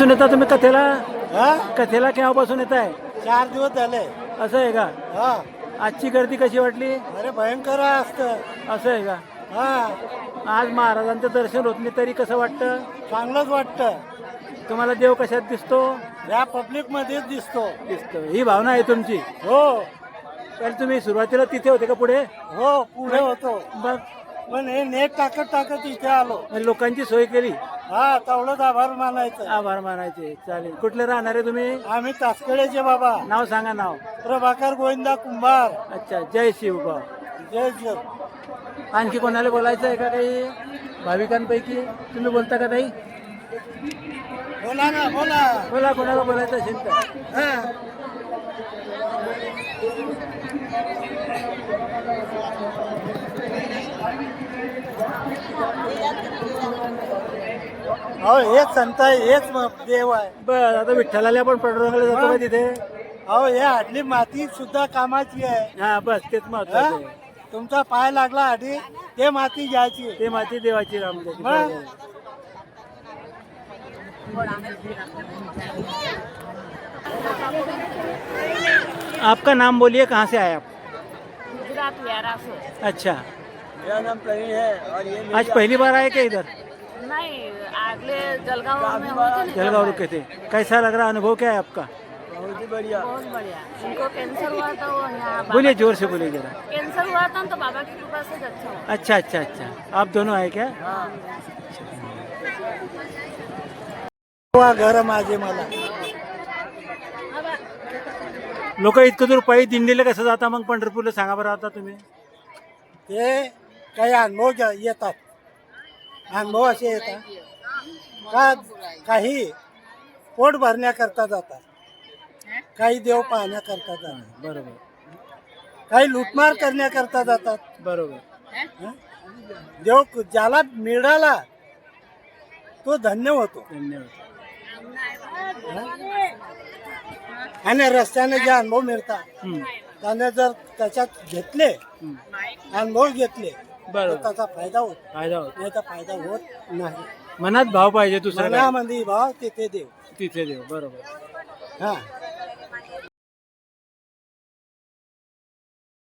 येता तुम्ही कथेला? हा? कथेला केव्हापासून येत आहे? 4 दिवस झाले. असं आहे का? हा. आजची गर्दी कशी वाटली? अरे भयंकर असतं. असं आहे का? हा. आज महाराजांचं दर्शन होत नाही तरी कसं वाटतं? चांगलंच वाटतं. तुम्हाला देव कशात दिसतो? या पब्लिक मध्येच दिसतो. दिसतो, ही भावना आहे तुमची. हो तर तुम्ही सुरुवातीला तिथे होते का पुढे? हो पुढे होतो, मग पण हे नेट टाकत टाकत इथे आलो. लोकांची सोय केली. हा तेवढंच आभार मानायचं. आभार मानायचे. चालेल. कुठले राहणार आहे तुम्ही? आम्ही तासखेड्याचे बाबा. नाव सांगा. नाव? प्रभाकर गोविंदा कुंभार. अच्छा. जय शिवबा. जय जय. आणखी कोणाला बोलायचं आहे का काही भाविकांपैकी? तुम्ही बोलता का ताई? बोला ना बोला. बोला, कोणाला बोलायचं असेल का? हा. हो हेच संत आहे, हेच देव आहे. बर, आता विठ्ठलाला आपण पांडुरंगाला जातो का तिथे? हो हे आडली माती सुद्धा कामाची आहे. हा, बस तेच महत्वाचं आहे. तुमचा पाय लागला आधी ते माती घ्यायची. ते माती देवाची रामदेवाची. मग? आपका नाम बोलिए, कहाँ से आए आप? गुजरात व्यारा से। अच्छा. मेरा नाम प्रवीण है और ये आज पहली बार आए क्या इधर? नहीं, अगले जलगांव में हुई थी। जलगांव रुके थे. कैसा लग रहा, अनुभव क्या है आपका? बहुत ही बढ़िया. बहुत बढ़िया। उनको कैंसर हुआ था, वो यहाँ बोलिए, जोर से बोलिए जरा. कैंसर हुआ था तो बाबा की कृपा से अच्छा हुआ। अच्छा अच्छा अच्छा. आप दोनों आए क्या? घर माझे मला. लोक इतकं दूर पायी दिंडीला कसं जाता मग पंढरपूरला, सांगा बरं आता तुम्ही. ते काही अनुभव येतात. अनुभव असे येतात का काही पोट भरण्याकरता जातात, काही देव पाहण्याकरता जातात, बरोबर काही लुटमार करण्याकरता जातात. बरोबर. हं? देव ज्याला मिळाला तो धन्य होतो. धन्यवाद. आणि रस्त्याने जे अनुभव मिळतात हम्म. त्याने जर त्याच्यात घेतले, अनुभव घेतले तर बरोबर. त्याचा फायदा होतो, फायदा होतो. नाही तर फायदा होत नाही. मनात भाव पाहिजे दुसऱ्या मनामध्ये भाव तिथे देव. तिथे देव. बरोबर. हा